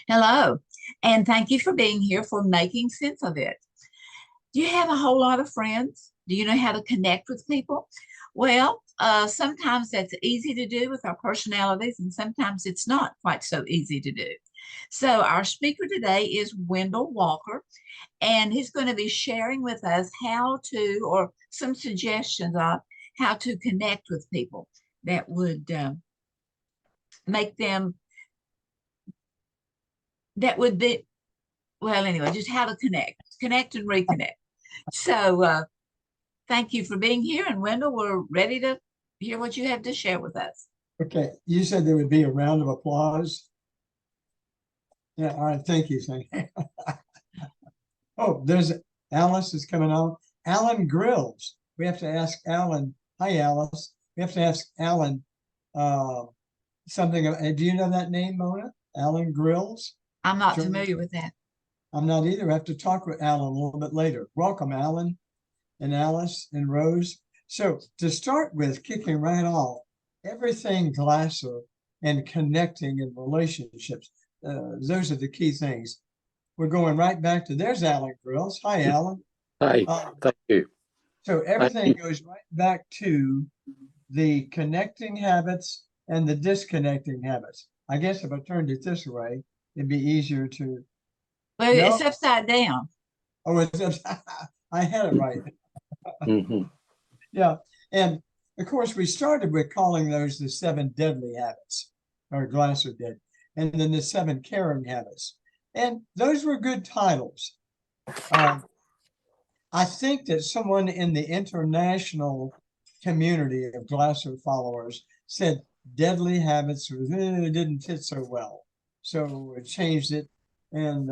Hello, and thank you for being here for making sense of it. Do you have a whole lot of friends? Do you know how to connect with people? Well, sometimes that's easy to do with our personalities, and sometimes it's not quite so easy to do. So, our speaker today is Wendell Walker, and he's going to be sharing with us how to, or some suggestions of how to connect with people that would make them, that would be well, anyway, just how to connect and reconnect. So, thank you for being here. And Wendell, we're ready to hear what you have to share with us. Okay, you said there would be a round of applause. Yeah, all right, thank you. Thank you. Oh, there's Alice is coming on. Alan Grills. We have to ask Alan. Hi, Alice. We have to ask Alan uh, something. Do you know that name, Mona? Alan Grills? I'm not Sure. familiar with that. I'm not either. I have to talk with Alan a little bit later. Welcome, Alan and Alice and Rose. So to start with, kicking right off, everything Glasser and connecting and relationships. Those are the key things. We're going right back to, there's Alan Grills. Hi, Alan. Hi, thank you. So everything goes right back to the connecting habits and the disconnecting habits. I guess if I turned it this way, it'd be easier to. Well, No? it's upside down. Oh, I had it right. Yeah. And of course, we started with calling those the 7 deadly habits, or Glasser did, and then the 7 caring habits. And those were good titles. I think that someone in the international community of Glasser followers said deadly habits didn't fit so well. So it changed it. And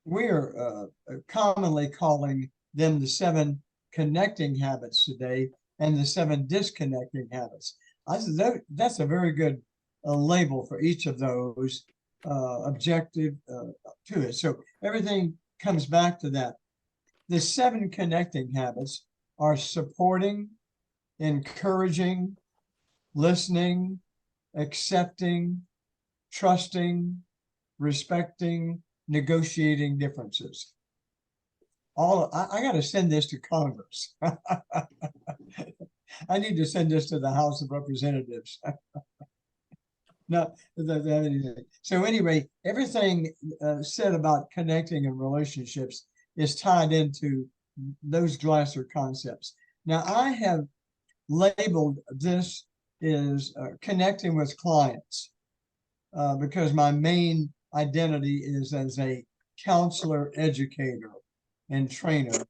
we're commonly calling them the 7 connecting habits today and the 7 disconnecting habits. That's a very good label for each of those objective to it. So everything comes back to that. The 7 connecting habits are supporting, encouraging, listening, accepting, trusting, respecting, negotiating differences. I got to send this to Congress. I need to send this to the House of Representatives. No, so anyway, everything said about connecting and relationships is tied into those Glasser concepts. Now, I have labeled this is connecting with clients because my main identity is as a counselor, educator, and trainer.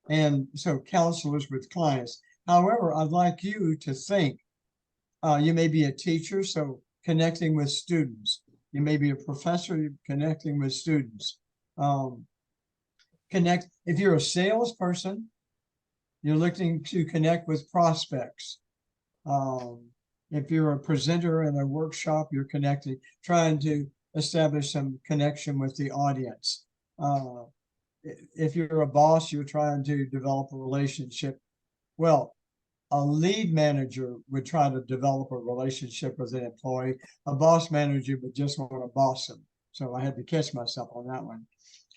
And so counselors with clients. However, I'd like you to think, you may be a teacher, so connecting with students. You may be a professor, connecting with students. If you're a salesperson, you're looking to connect with prospects. If you're a presenter in a workshop, you're trying to establish some connection with the audience. If you're a boss, you're trying to develop a relationship. Well, a lead manager would try to develop a relationship with an employee. A boss manager would just want to boss them. So I had to catch myself on that one.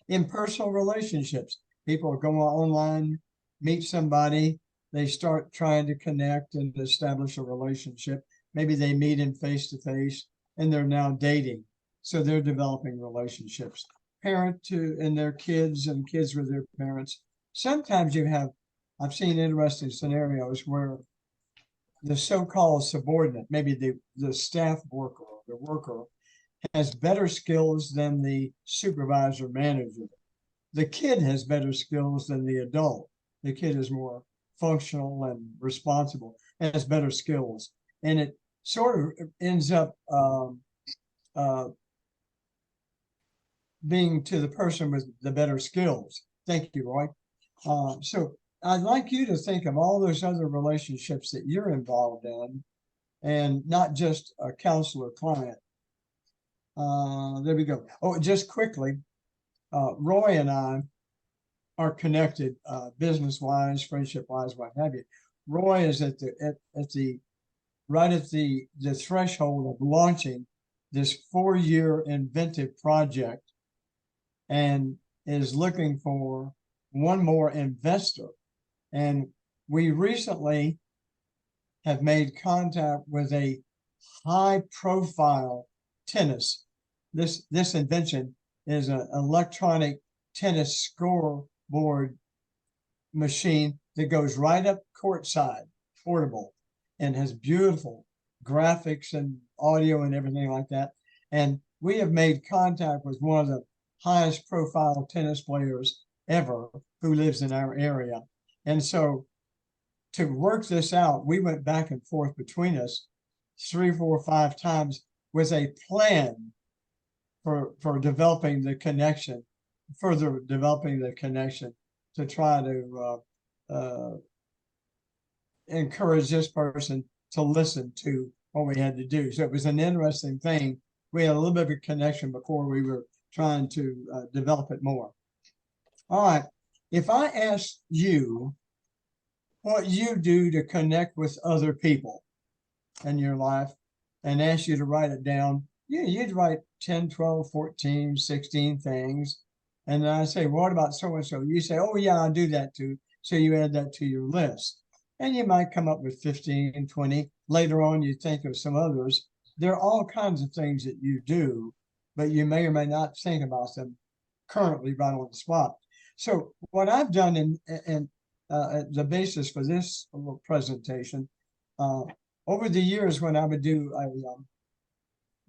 In personal relationships, people go online, meet somebody, they start trying to connect and establish a relationship. Maybe they meet in face-to-face and they're now dating. So they're developing relationships. Parent to and their kids and kids with their parents. Sometimes I've seen interesting scenarios where the so-called subordinate, maybe the staff worker or the worker, has better skills than the supervisor manager. The kid has better skills than the adult. The kid is more functional and responsible and has better skills. And it sort of ends up being to the person with the better skills. Thank you, Roy. So I'd like you to think of all those other relationships that you're involved in and not just a counselor client. There we go. Oh, just quickly, Roy and I are connected business-wise, friendship-wise, what have you. Roy is right at the threshold of launching this 4-year inventive project and is looking for one more investor. And we recently have made contact with a high profile tennis. This invention is an electronic tennis scoreboard machine that goes right up courtside, portable, and has beautiful graphics and audio and everything like that. And we have made contact with one of the highest profile tennis players ever who lives in our area. And so to work this out, we went back and forth between us 3, 4, 5 times with a plan for developing the connection, further developing the connection to try to encourage this person to listen to what we had to do. So it was an interesting thing. We had a little bit of a connection before we were trying to develop it more. All right. If I ask you what you do to connect with other people in your life and ask you to write it down, you'd write 10, 12, 14, 16 things. And then I say, what about so-and-so? You say, oh yeah, I do that too. So you add that to your list. And you might come up with 15, 20. Later on, you think of some others. There are all kinds of things that you do, but you may or may not think about them currently right on the spot. So what I've done in the basis for this little presentation, over the years when I would do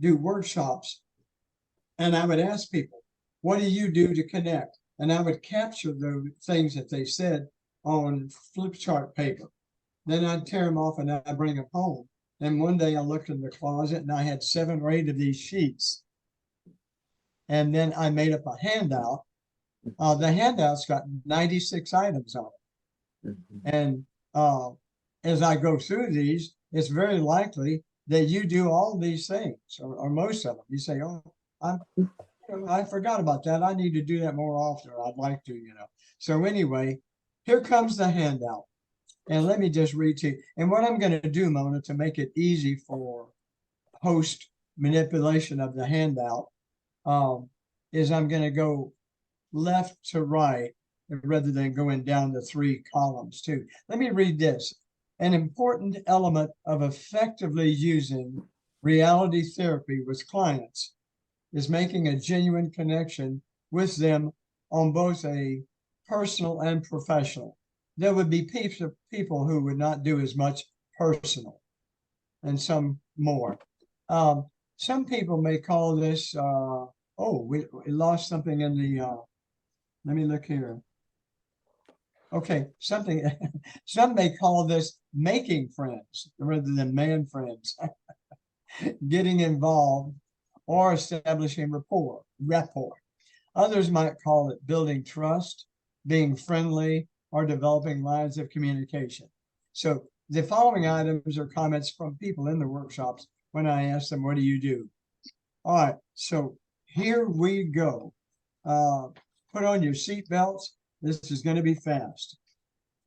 workshops, and I would ask people, what do you do to connect? And I would capture the things that they said on flip chart paper. Then I'd tear them off and I'd bring them home. And one day I looked in the closet and I had 7 or 8 of these sheets. And then I made up a handout. The handout's got 96 items on it. And as I go through these, it's very likely that you do all these things or most of them. You say, oh, I forgot about that. I need to do that more often. I'd like to, So anyway, here comes the handout. And let me just read to you. And what I'm going to do, Mona, to make it easy for host manipulation of the handout, is I'm going to go left to right rather than going down the 3 columns too. Let me read this. An important element of effectively using reality therapy with clients is making a genuine connection with them on both a personal and professional. There would be people who would not do as much personal and some more. Some people may call this, we lost something in the, let me look here. Okay, some may call this making friends rather than man friends, getting involved or establishing rapport. Others might call it building trust, being friendly, or developing lines of communication. So the following items are comments from people in the workshops when I ask them, what do you do? All right, so here we go. Put on your seatbelts. This is going to be fast.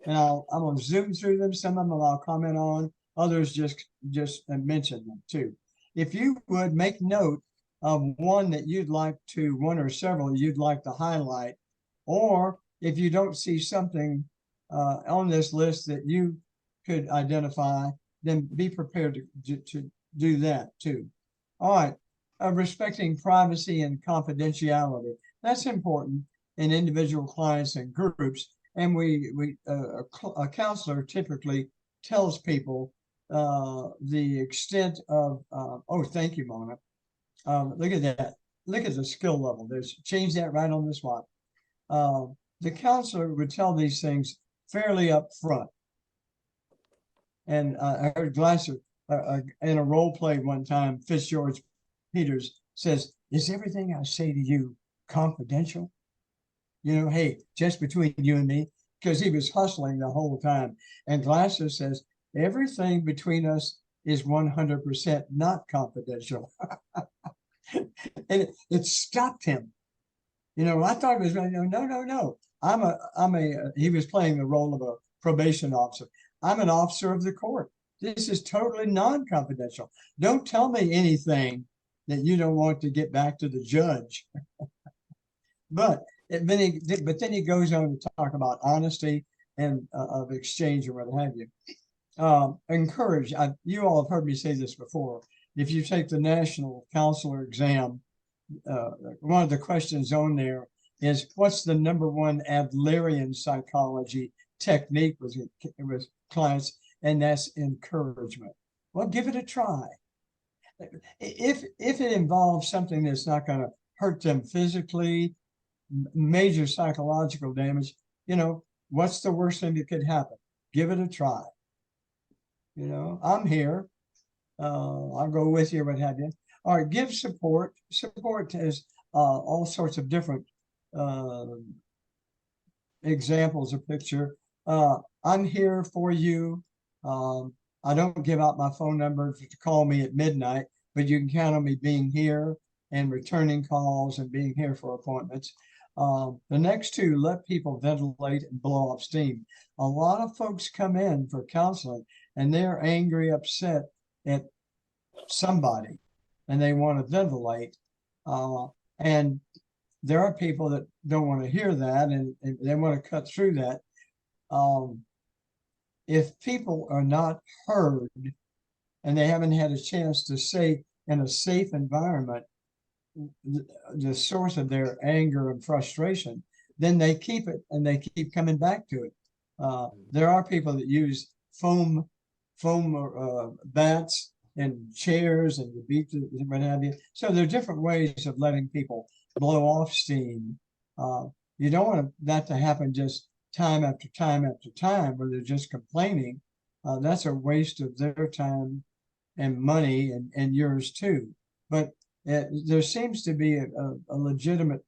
And I'm going to zoom through them. Some of them I'll comment on. Others just mention them too. If you would make note of one or several you'd like to highlight, or if you don't see something on this list that you could identify, then be prepared to do that too. All right, respecting privacy and confidentiality. That's important in individual clients and groups. And a counselor typically tells people the extent of, thank you, Mona. Look at that. Look at the skill level. Change that right on the spot. The counselor would tell these things fairly up front. And I heard Glasser in a role play one time, Fitzgeorge Peters says, is everything I say to you confidential? Hey, just between you and me, because he was hustling the whole time. And Glasser says, everything between us is 100% not confidential. And it stopped him. I thought it was, no. He was playing the role of a probation officer. I'm an officer of the court. This is totally non-confidential. Don't tell me anything that you don't want to get back to the judge. But then he goes on to talk about honesty and of exchange or what have you. Encourage. You all have heard me say this before. If you take the National Counselor exam, one of the questions on there is, what's the number one Adlerian psychology technique with clients? And that's encouragement. Well, give it a try. If it involves something that's not going to hurt them physically, major psychological damage, what's the worst thing that could happen? Give it a try. I'm here. I'll go with you, what have you. All right, give support. Support has all sorts of different examples of picture. I'm here for you. I don't give out my phone number to call me at midnight, but you can count on me being here and returning calls and being here for appointments. The next two, let people ventilate and blow off steam. A lot of folks come in for counseling and they're angry, upset at somebody, and they want to ventilate. And there are people that don't want to hear that, and they want to cut through that. If people are not heard and they haven't had a chance to say in a safe environment the source of their anger and frustration, then they keep it and they keep coming back to it. There are people that use foam bats and chairs and the beach and what have you. So there are different ways of letting people blow off steam. You don't want that to happen just time after time after time where they're just complaining. That's a waste of their time and money and yours too. But there seems to be a legitimate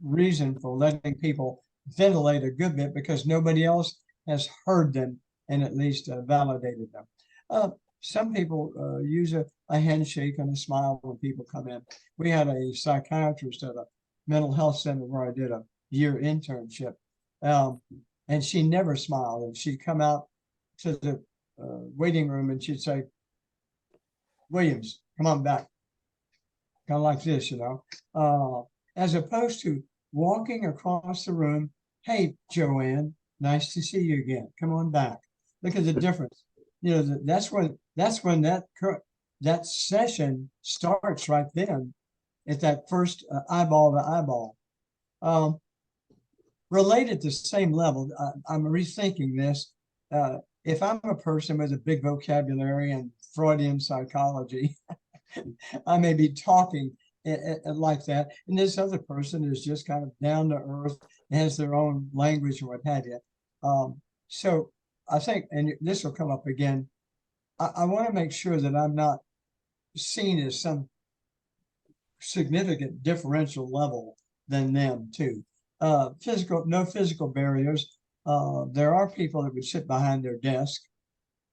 reason for letting people ventilate a good bit because nobody else has heard them and at least validated them. Some people use a handshake and a smile when people come in. We had a psychiatrist at a mental health center where I did a year internship, and she never smiled. And she'd come out to the waiting room and she'd say, "Williams, come on back." Kind of like this, as opposed to walking across the room. "Hey, Joanne, nice to see you again. Come on back." Look at the difference. That's when that session starts right then at that first eyeball to eyeball. Related to the same level, I'm rethinking this. If I'm a person with a big vocabulary and Freudian psychology, I may be talking like that, and this other person is just kind of down to earth, has their own language and what have you. So I think, and this will come up again, I want to make sure that I'm not seen as some significant differential level than them too. No physical barriers. There are people that would sit behind their desk.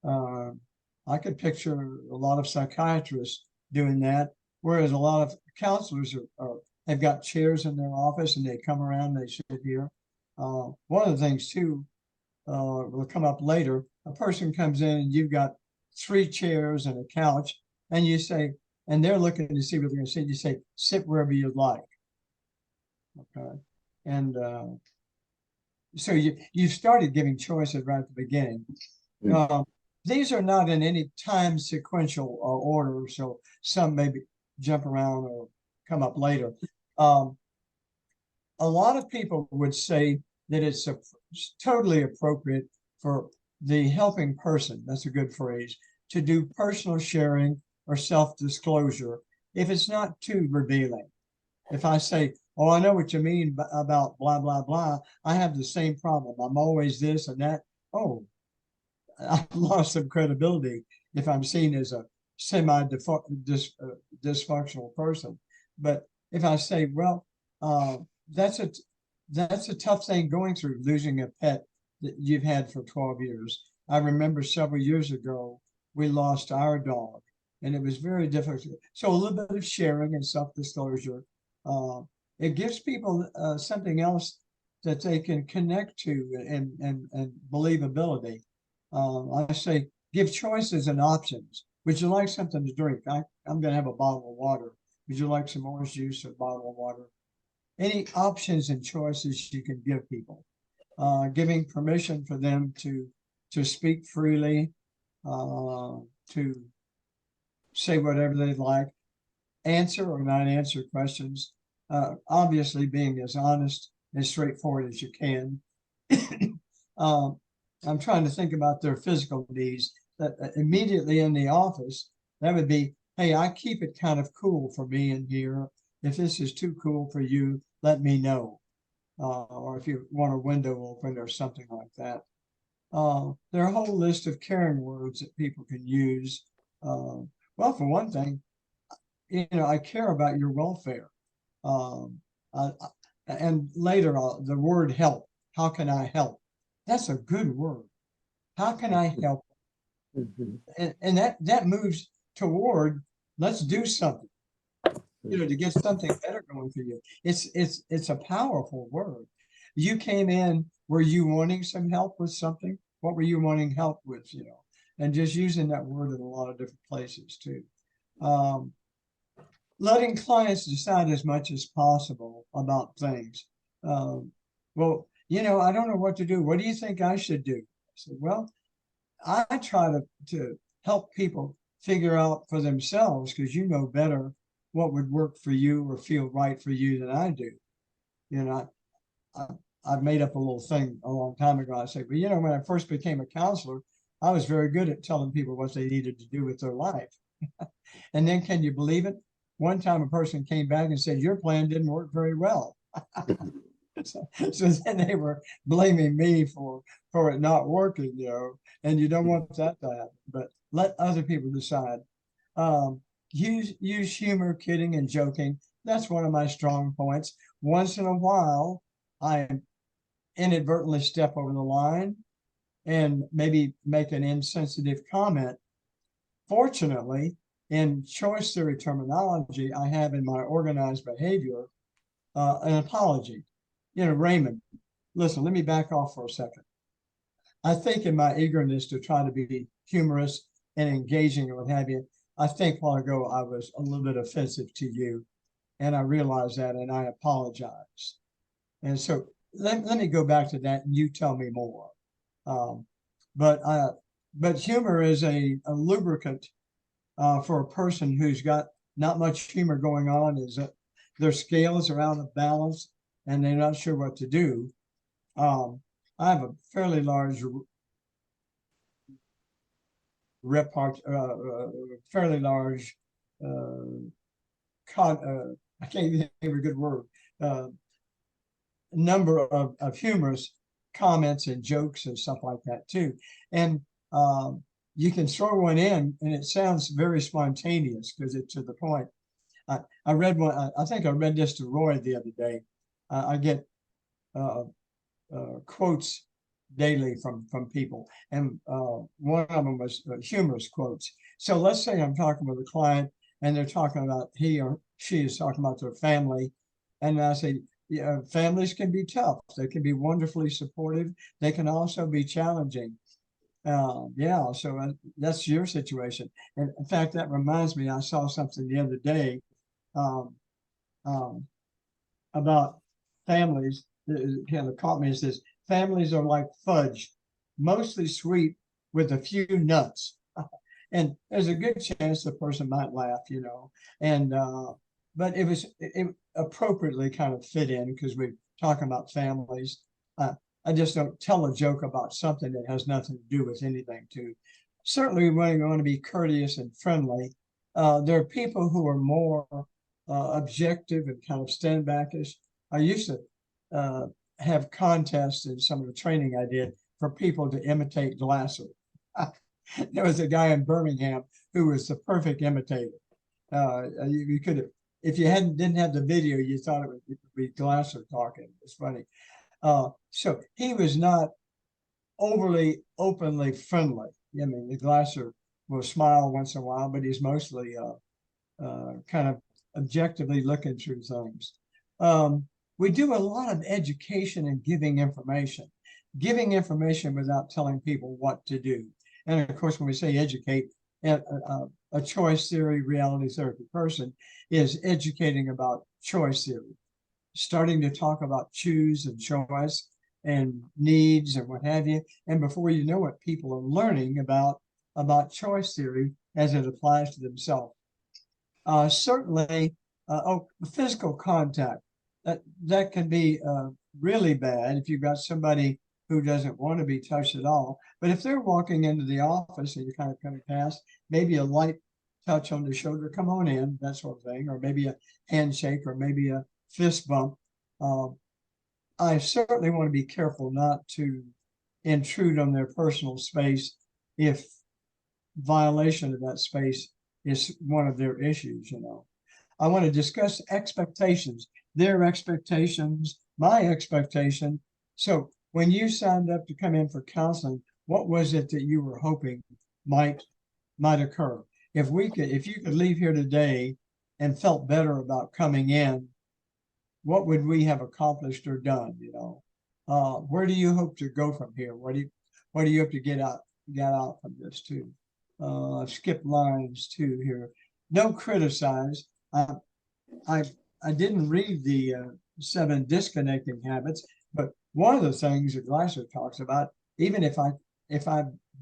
I could picture a lot of psychiatrists doing that, whereas a lot of counselors have got chairs in their office and they come around and they sit here. One of the things too, will come up later. A person comes in and you've got 3 chairs and a couch, and you say, and they're looking to see what they're going to sit. You say, "Sit wherever you'd like." Okay, and so you started giving choices right at the beginning. These are not in any time sequential order, so some maybe jump around or come up later. A lot of people would say that it's totally appropriate for the helping person, that's a good phrase, to do personal sharing or self-disclosure if it's not too revealing. If I say, "Oh, I know what you mean about blah, blah, blah. I have the same problem. I'm always this and that." Oh, I've lost some credibility if I'm seen as a dysfunctional person. But if I say, "Well, that's a tough thing going through, losing a pet that you've had for 12 years. I remember several years ago, we lost our dog, and it was very difficult." So a little bit of sharing and self-disclosure. It gives people something else that they can connect to and believability. I say give choices and options, would you like something to drink? I'm going to have a bottle of water. Would you like some orange juice or a bottle of water? Any options and choices you can give people, giving permission for them to speak freely, to say whatever they'd like, answer or not answer questions. Obviously, being as honest and straightforward as you can. I'm trying to think about their physical needs. Immediately in the office, that would be, hey, I keep it kind of cool for me in here. If this is too cool for you, let me know. Or if you want a window open or something like that. There are a whole list of caring words that people can use. Well, for one thing, I care about your welfare. Um, and later, the word help. How can I help? That's a good word. How can I help? And that moves toward let's do something. To get something better going for you. It's a powerful word. You came in, were you wanting some help with something? What were you wanting help with? And just using that word in a lot of different places too. Letting clients decide as much as possible about things. Well, I don't know what to do. What do you think I should do? I said, well, I try to help people figure out for themselves because you know better what would work for you or feel right for you than I do. I, I've made up a little thing a long time ago. I said, well, when I first became a counselor, I was very good at telling people what they needed to do with their life. And then, can you believe it? One time a person came back and said, your plan didn't work very well. So then they were blaming me for it not working, and you don't want that to happen, but let other people decide. Use humor, kidding, and joking. That's one of my strong points. Once in a while, I inadvertently step over the line and maybe make an insensitive comment. Fortunately, in choice theory terminology, I have in my organized behavior an apology. Raymond, listen, let me back off for a second. I think in my eagerness to try to be humorous and engaging and what have you, I think a while ago I was a little bit offensive to you, and I realized that, and I apologize. And so let me go back to that, and you tell me more. But humor is a lubricant for a person who's got not much humor going on. Is that their scales are out of balance and they're not sure what to do. I have a fairly large fairly large I can't even think of a good word, number of humorous comments and jokes and stuff like that too. And you can throw one in and it sounds very spontaneous because it's to the point. I read one, I think I read this to Roy the other day. I get quotes daily from people, and one of them was humorous quotes. So let's say I'm talking with a client and they're talking about, he or she is talking about their family, and I say, yeah, families can be tough, they can be wonderfully supportive, they can also be challenging. Yeah, so that's your situation. And in fact, that reminds me, I saw something the other day um, um, about families. It kind of caught me. It says families are like fudge, mostly sweet with a few nuts. And there's a good chance the person might laugh, and but it appropriately kind of fit in because we're talking about families. I just don't tell a joke about something that has nothing to do with anything. Certainly, we want to be courteous and friendly. There are people who are more objective and kind of stand backish. I used to have contests in some of the training I did for people to imitate Glasser. There was a guy in Birmingham who was the perfect imitator. You could have, if you didn't have the video, you thought it would be Glasser talking. It's funny. So he was not overly openly friendly. I mean, the Glasser will smile once in a while, but he's mostly kind of objectively looking through things. We do a lot of education and giving information without telling people what to do. And of course, when we say educate, a choice theory, reality therapy person is educating about choice theory, starting to talk about choose and choice and needs and what have you. And before you know it, people are learning about choice theory as it applies to themselves. Certainly, physical contact that can be really bad if you've got somebody who doesn't want to be touched at all. But if they're walking into the office and you're kind of coming past, maybe a light touch on the shoulder, come on in, that sort of thing, or maybe a handshake, or maybe a fist bump. Um, I certainly want to be careful not to intrude on their personal space if violation of that space is one of their issues, you know. I want to discuss expectations, their expectations, my expectation. So when you signed up to come in for counseling, what was it that you were hoping might occur? If you could leave here today and felt better about coming in, what would we have accomplished or done? You know, where do you hope to go from here? What do you hope to get out from this too? Skip lines too here. Don't criticize. I I didn't read the 7 disconnecting habits, but one of the things that Glasser talks about, even if I've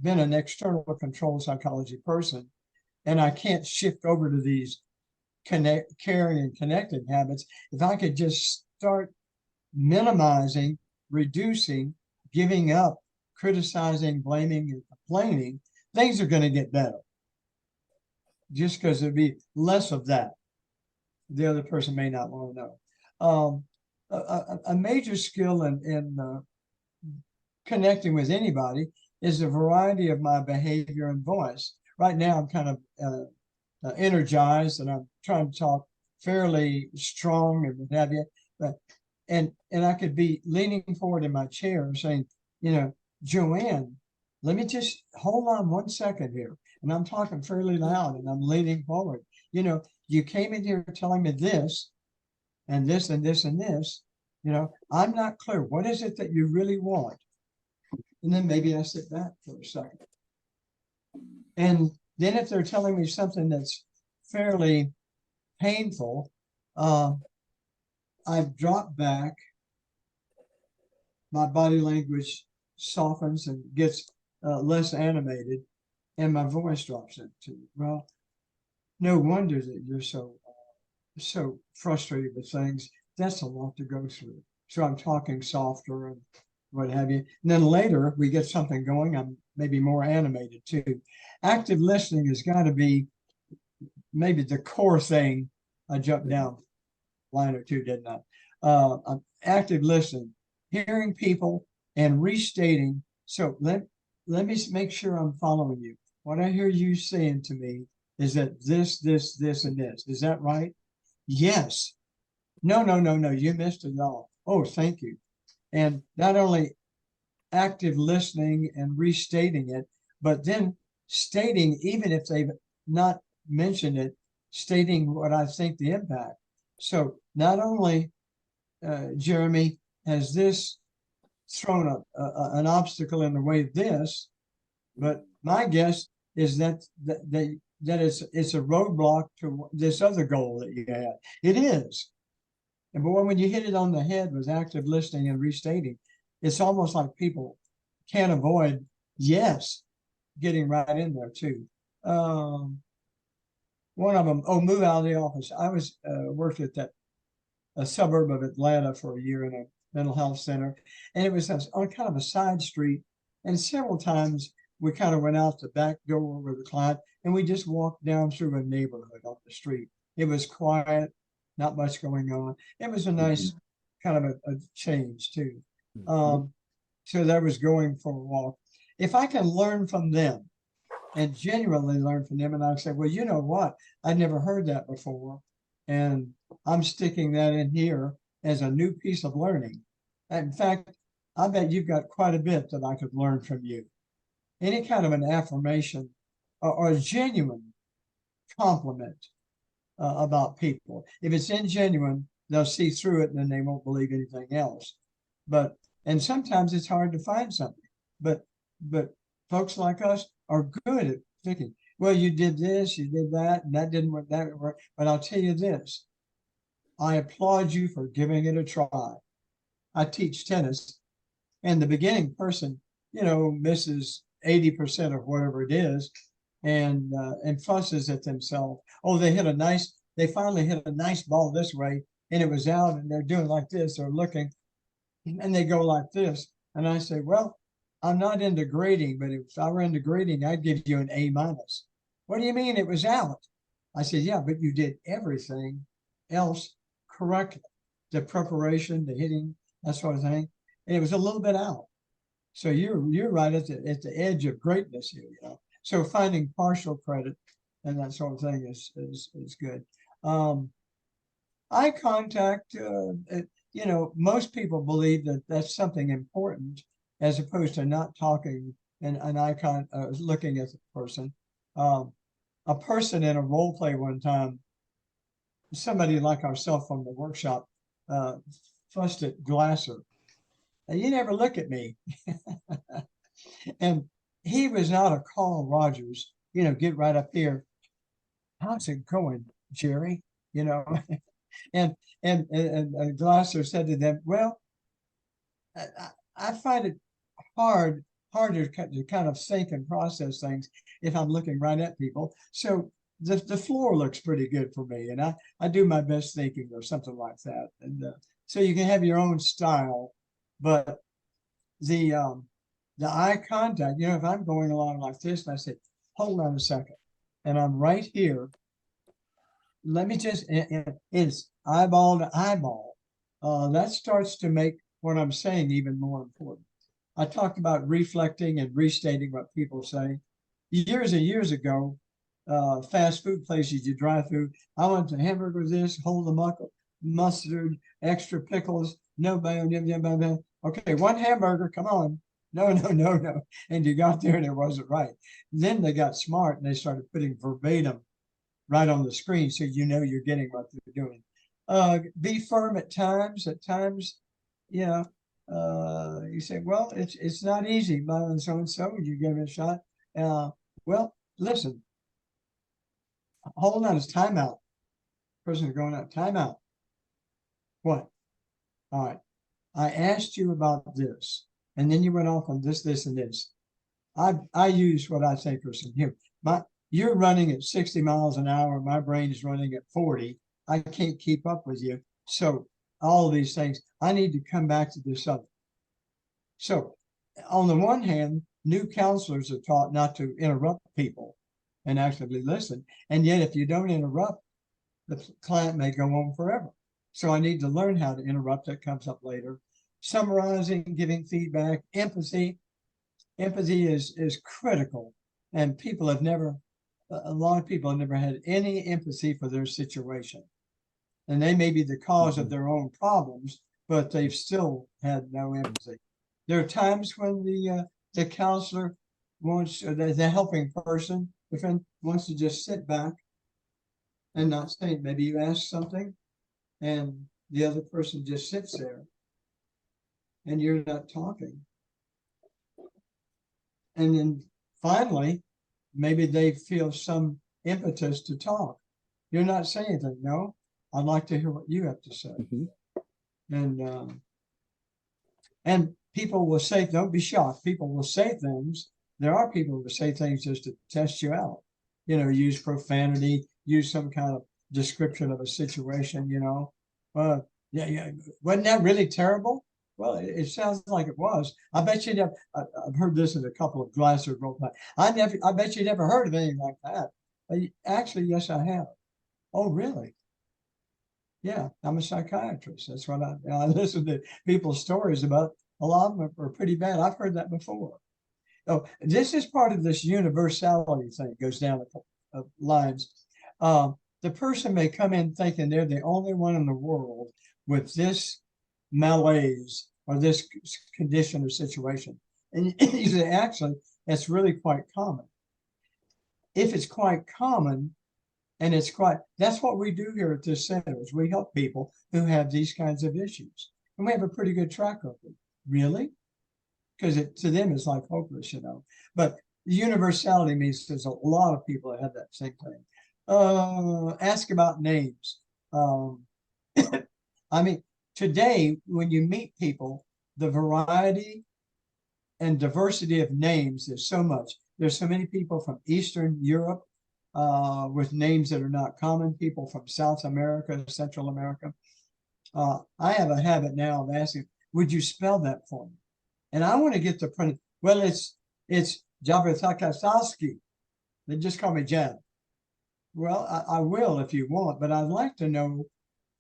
been an external control psychology person and I can't shift over to these caring and connecting habits, if I could just start minimizing, reducing, giving up, criticizing, blaming, and complaining, things are going to get better. Just because there'd be less of that. The other person may not want to know. A major skill in connecting with anybody is the variety of my behavior and voice. Right now, I'm kind of energized and I'm trying to talk fairly strong and what have you. But and I could be leaning forward in my chair saying, you know, Joanne, let me just hold on 1 second here. And I'm talking fairly loud and I'm leaning forward. You know, you came in here telling me this and this and this and this. You know, I'm not clear. What is it that you really want? And then maybe I sit back for a second. And then if they're telling me something that's fairly painful, I've dropped back, my body language softens and gets less animated, and my voice drops into, well, no wonder that you're so frustrated with things. That's a lot to go through. So I'm talking softer and what have you. And then later we get something going. I'm maybe more animated too. Active listening has got to be maybe the core thing. I jumped down line or two, didn't I? Active listening, hearing people and restating. So let me make sure I'm following you. What I hear you saying to me is that this, and this. Is that right? Yes. No, no, no, no. You missed it all. Oh, thank you. And not only active listening and restating it, but then stating, even if they've not mentioned it, stating what I think the impact. So not only, Jeremy, has this thrown an obstacle in the way of this, but my guess is that it's a roadblock to this other goal that you had. It is. And but when you hit it on the head with active listening and restating, it's almost like people can't avoid, yes, getting right in there too. One of them, move out of the office. I was worked at a suburb of Atlanta for a year in a mental health center, and it was on kind of a side street. And several times we kind of went out the back door with the client, and we just walked down through a neighborhood on the street. It was quiet, not much going on. It was a nice kind of a change too. So that was going for a walk. If I can learn from them and genuinely learn from them, and I say, well, you know what? I never heard that before. And I'm sticking that in here as a new piece of learning. In fact, I bet you've got quite a bit that I could learn from you. Any kind of an affirmation or a genuine compliment about people. If it's ingenuine, they'll see through it and then they won't believe anything else. And sometimes it's hard to find something, but folks like us are good at thinking, well, you did this, you did that, and that didn't work, that work. But I'll tell you this, I applaud you for giving it a try. I teach tennis, and the beginning person, misses 80% of whatever it is, and fusses at themselves. Oh, they finally hit a nice ball this way, and it was out, and they're doing like this, they're looking, and they go like this. And I say, well, I'm not into grading, but if I were into grading, I'd give you an A minus. What do you mean it was out? I said, yeah, but you did everything else correctly. The preparation, the hitting, that sort of thing. And it was a little bit out. So you're right at the edge of greatness here. So finding partial credit and that sort of thing is good. Eye contact, most people believe that that's something important as opposed to not talking and looking at the person. A person in a role play one time, somebody like ourselves from the workshop, fussed at Glasser. You never look at me. And he was not a Carl Rogers, get right up here. How's it going, Jerry? You know, and Glasser said to them, well, I find it harder to kind of think and process things if I'm looking right at people. So the floor looks pretty good for me, and I do my best thinking or something like that. And so you can have your own style, but the eye contact, if I'm going along like this and I say, hold on a second, and I'm right here, let me just, it's eyeball to eyeball. That starts to make what I'm saying even more important. I talked about reflecting and restating what people say. Years and years ago, fast food places you drive through, I want the hamburger with this, hold the mustard, extra pickles, no mayo, okay, one hamburger, come on. No, no, no, no. And you got there and it wasn't right. Then they got smart and they started putting verbatim right on the screen so you're getting what they're doing. Be firm at times. At times, you say, well, it's not easy, my so and so. You give it a shot. Well, listen, hold on, it's timeout. Person's going out, timeout. What? All right. I asked you about this, and then you went off on this, and this. I use what I think are some here. You're running at 60 miles an hour. My brain is running at 40. I can't keep up with you. So all of these things, I need to come back to this subject. So on the one hand, new counselors are taught not to interrupt people and actively listen. And yet if you don't interrupt, the client may go on forever. So I need to learn how to interrupt. That comes up later. Summarizing, giving feedback, empathy. Empathy is critical. And a lot of people have never had any empathy for their situation. And they may be the cause of their own problems, but they've still had no empathy. There are times when the counselor wants, or the helping person, the friend wants to just sit back and not say. Maybe you ask something and the other person just sits there and you're not talking. And then finally, maybe they feel some impetus to talk. You're not saying anything. No, I'd like to hear what you have to say. And people will say, don't be shocked. People will say things. There are people who say things just to test you out. Use profanity, use some kind of description of a situation. Yeah. Wasn't that really terrible? Well, it sounds like it was. I bet you never. I've heard this in a couple of Glasser role play. I bet you never heard of anything like that. Actually, yes, I have. Oh, really? Yeah, I'm a psychiatrist. That's what I listen to people's stories about. A lot of them are pretty bad. I've heard that before. Oh, this is part of this universality thing. It goes down a couple of lines. The person may come in thinking they're the only one in the world with this malaise or this condition or situation. And you say, actually, it's really quite common. If it's quite common, and that's what we do here at this center is we help people who have these kinds of issues. And we have a pretty good track record. Really? Because to them it's like hopeless, But universality means there's a lot of people that have that same thing. Ask about names. Um, I mean, today, when you meet people, the variety and diversity of names, there's so much. There's so many people from Eastern Europe with names that are not common, people from South America, Central America. I have a habit now of asking, would you spell that for me? And I want to get the print. Well, it's Jabotakasowski. They just call me Jab. Well, I will if you want, but I'd like to know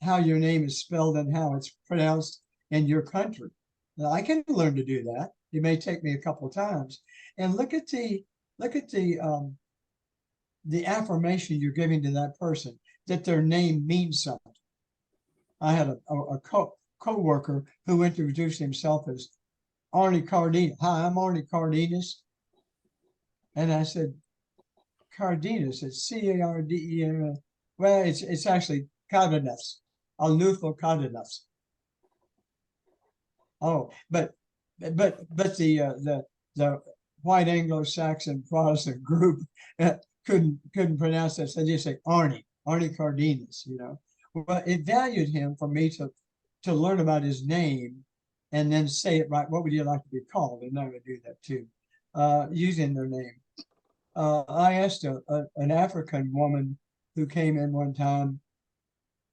how your name is spelled and how it's pronounced in your country. Now, I can learn to do that. It may take me a couple of times. And look at the affirmation you're giving to that person that their name means something. I had a co-worker who introduced himself as Arnie Cardenas. Hi, I'm Arnie Cardenas. And I said, Cardenas, it's C-A-R-D-E-N. Well, it's actually Cardenas, Alnulfo Cardenas. Oh, but the white Anglo-Saxon Protestant group couldn't pronounce that, so they just say Arnie Cardenas, you know. Well, it valued him for me to learn about his name and then say it right. What would you like to be called? And I would do that too, using their name. I asked an African woman who came in one time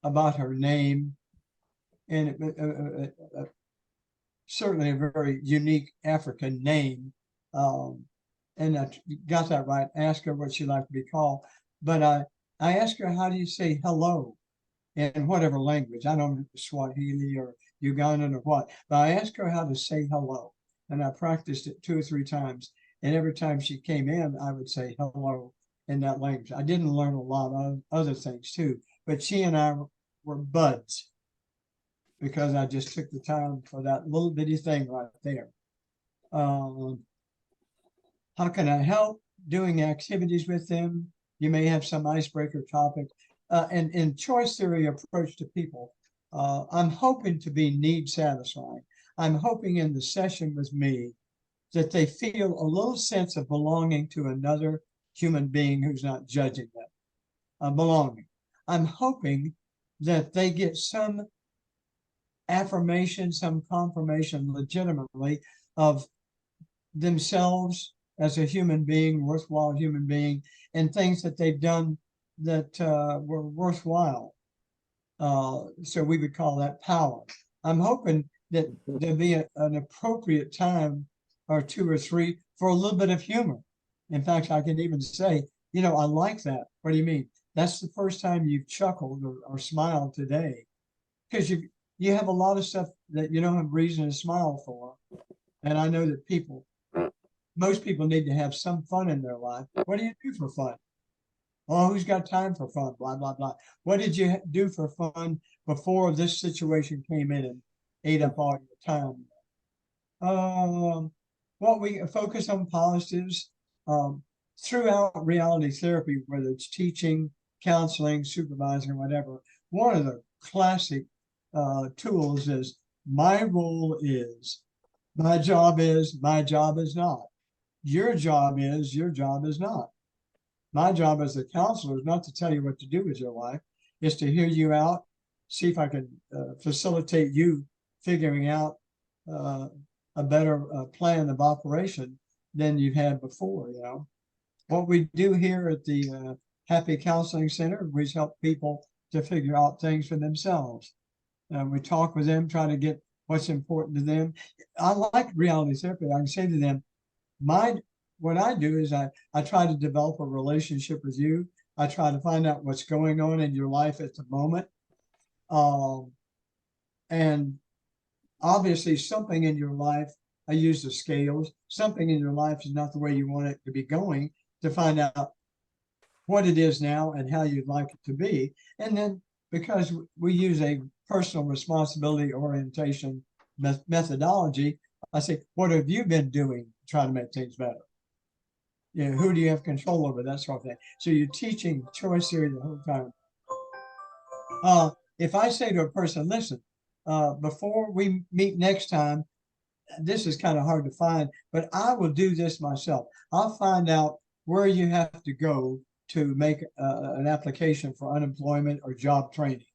about her name, and certainly a very unique African name. And I got that right. Asked her what she'd like to be called, but I asked her, how do you say hello in whatever language? I don't know, Swahili or Ugandan or what, but I asked her how to say hello, and I practiced it 2 or 3 times. And every time she came in, I would say hello in that language. I didn't learn a lot of other things too, but she and I were buds because I just took the time for that little bitty thing right there. How can I help? Doing activities with them. You may have some icebreaker topic. And in choice theory approach to people, I'm hoping to be need satisfying. I'm hoping in the session with me that they feel a little sense of belonging to another human being who's not judging them, belonging. I'm hoping that they get some affirmation, some confirmation legitimately of themselves as a human being, worthwhile human being, and things that they've done that were worthwhile. So we would call that power. I'm hoping that there'll be an appropriate time or 2 or 3 for a little bit of humor. In fact, I can even say, you know, I like that. What do you mean? That's the first time you've chuckled or smiled today, because you have a lot of stuff that you don't have reason to smile for. And I know that most people need to have some fun in their life. What do you do for fun? Oh, who's got time for fun? Blah, blah, blah. What did you do for fun before this situation came in and ate up all your time? What we focus on positives throughout reality therapy, whether it's teaching, counseling, supervising, whatever. One of the classic tools is my role is, my job is not. Your job is not. My job as a counselor is not to tell you what to do with your life, is to hear you out, see if I can facilitate you figuring out a better plan of operation than you've had before. You know, what we do here at the Happy Counseling Center, we help people to figure out things for themselves. We talk with them, try to get what's important to them. I like reality therapy. I can say to them, what I do is I try to develop a relationship with you. I try to find out what's going on in your life at the moment. And obviously something in your life, I use the scales, something in your life is not the way you want it to be going, to find out what it is now and how you'd like it to be. And then because we use a personal responsibility orientation methodology, I say, what have you been doing to try to make things better? You know, who do you have control over, that sort of thing. So you're teaching choice theory the whole time. If I say to a person, listen, before we meet next time, this is kind of hard to find, but I will do this myself. I'll find out where you have to go to make an application for unemployment or job training.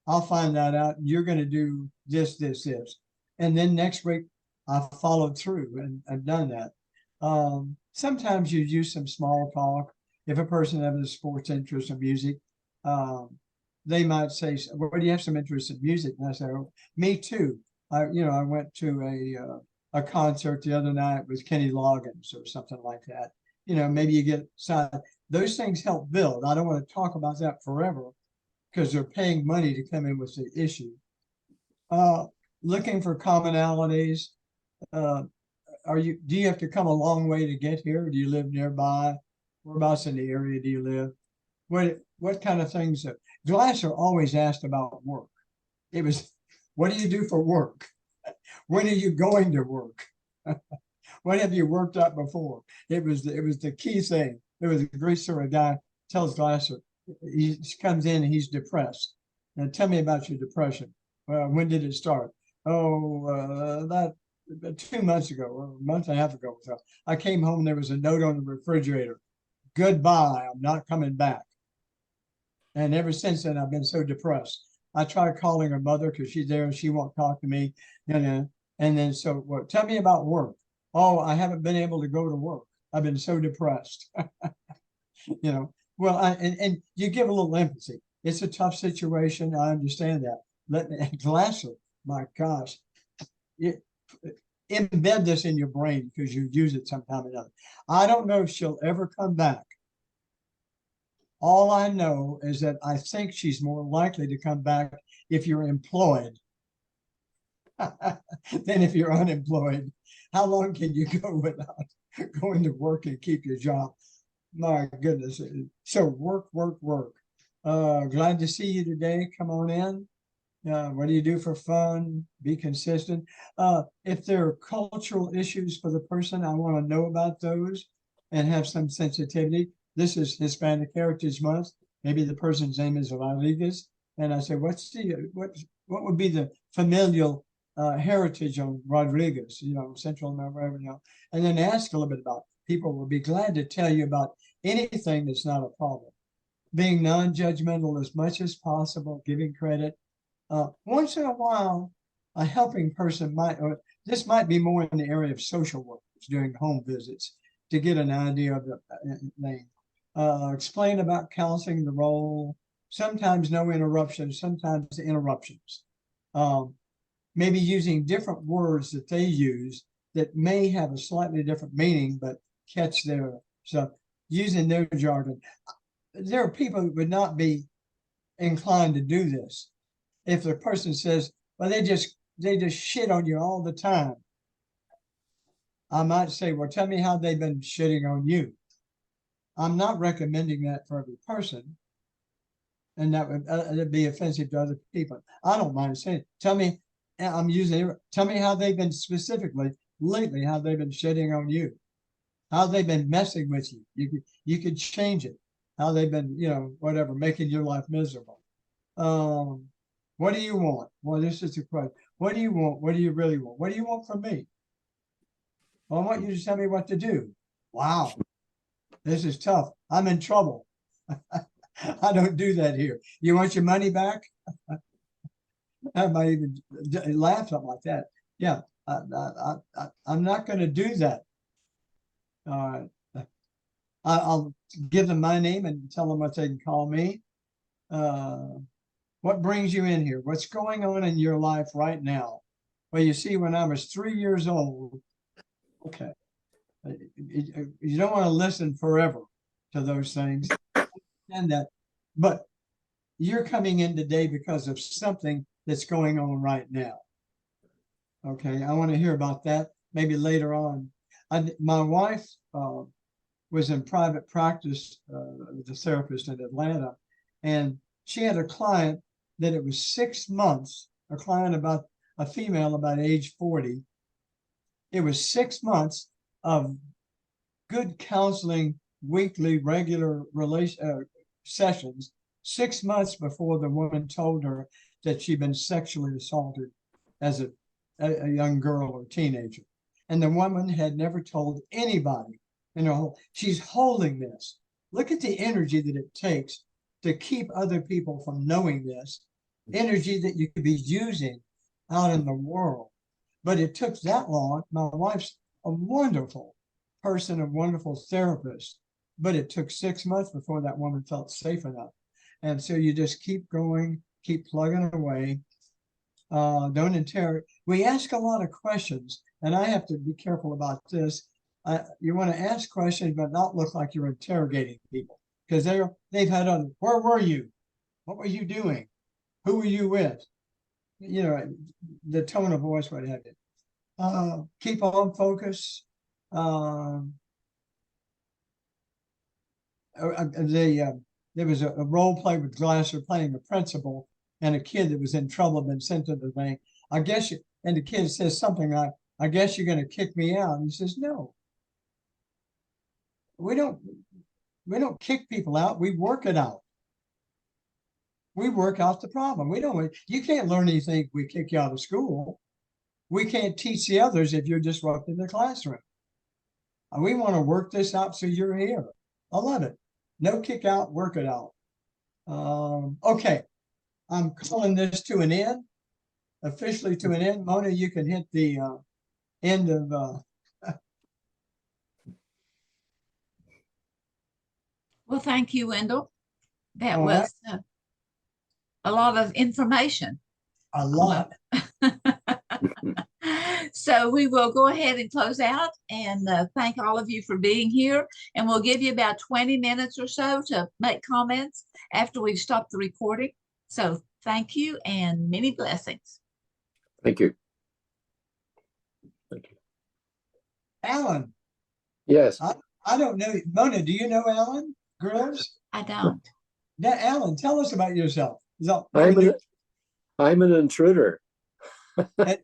I'll find that out. And you're going to do this, this, this. And then next week, I followed through and I've done that. Sometimes you use some small talk. If a person has a sports interest in music, they might say, well, do you have some interest in music? And I say, oh, me too. I went to a concert the other night with Kenny Loggins or something like that. Maybe you get side. Those things help build. I don't want to talk about that forever because they're paying money to come in with the issue. Looking for commonalities. Do you have to come a long way to get here? Do you live nearby? Whereabouts in the area do you live? What kind of things? Glasser always asked about work. It was, what do you do for work? When are you going to work? What have you worked up before? It was the key thing. There was a greaser, a guy tells Glasser, he comes in and he's depressed. Now tell me about your depression. When did it start? Oh, that 2 months ago, or a month and a half ago. So I came home and there was a note on the refrigerator. Goodbye, I'm not coming back. And ever since then, I've been so depressed. I tried calling her mother because she's there and she won't talk to me. And then so, well, tell me about work. Oh, I haven't been able to go to work. I've been so depressed. Well, and you give a little empathy. It's a tough situation. I understand that. Glasser, my gosh, embed this in your brain because you use it sometime or another. I don't know if she'll ever come back. All I know is that I think she's more likely to come back if you're employed than if you're unemployed. How long can you go without going to work and keep your job? My goodness. So work. Glad to see you today. Come on in. What do you do for fun? Be consistent. If there are cultural issues for the person, I want to know about those and have some sensitivity. This is Hispanic Heritage Month. Maybe the person's name is Rodriguez. And I say, what would be the familial heritage of Rodriguez, Central America, and then ask a little bit about it. People will be glad to tell you about anything that's not a problem. Being non-judgmental as much as possible, giving credit. Once in a while, a helping person this might be more in the area of social workers doing home visits to get an idea of the name. Explain about counseling, the role, sometimes no interruptions, sometimes interruptions. Maybe using different words that they use that may have a slightly different meaning, but catch their stuff, using their jargon. There are people who would not be inclined to do this. If the person says, well, they just shit on you all the time. I might say, well, tell me how they've been shitting on you. I'm not recommending that for every person. And that would be offensive to other people. I don't mind saying, tell me how they've been specifically lately, how they've been shitting on you, how they've been messing with you. You could change it. How they've been, whatever, making your life miserable. What do you want? Well, this is the question. What do you want? What do you really want? What do you want from me? Well, I want you to tell me what to do. Wow, this is tough. I'm in trouble. I don't do that here. You want your money back? I might even laugh something like that. Yeah, I'm not going to do that. All right. I'll give them my name and tell them what they can call me. What brings you in here? What's going on in your life right now? Well, you see, when I was 3 years old, okay, you don't want to listen forever to those things and that, but you're coming in today because of something that's going on right now. Okay, I want to hear about that maybe later on. My wife was in private practice as a therapist in Atlanta, and she had a client that it was 6 months, a client about a female about age 40. It was 6 months of good counseling, weekly, regular sessions, 6 months before the woman told her that she'd been sexually assaulted as a young girl or teenager. And the woman had never told anybody, she's holding this. Look at the energy that it takes to keep other people from knowing this, energy that you could be using out in the world. But it took that long. My wife's a wonderful person, a wonderful therapist, but it took 6 months before that woman felt safe enough. And so you just keep going, keep plugging away. Don't interrogate. We ask a lot of questions, and I have to be careful about this. You want to ask questions, but not look like you're interrogating people, because they've had other. Where were you? What were you doing? Who were you with? The tone of voice, what have you. Keep on focus. There was a role play with Glasser playing a principal and a kid that was in trouble, been sent to the bank. And the kid says something like, I guess you're going to kick me out. And he says, no, we don't kick people out. We work it out. We work out the problem. You can't learn anything if we kick you out of school. We can't teach the others if you're disrupting the classroom. We want to work this out so you're here. I love it. No kick out, work it out. Okay. I'm calling this to an end, officially to an end. Mona, you can hit the end of. Well, thank you, Wendell. That All was a lot of information. A lot. So we will go ahead and close out and thank all of you for being here. And we'll give you about 20 minutes or so to make comments after we've stopped the recording. So thank you and many blessings. Thank you. Thank you. Alan. Yes. I don't know. Mona, do you know Alan Grills? I don't. Now, Alan, tell us about yourself. I'm an intruder. No.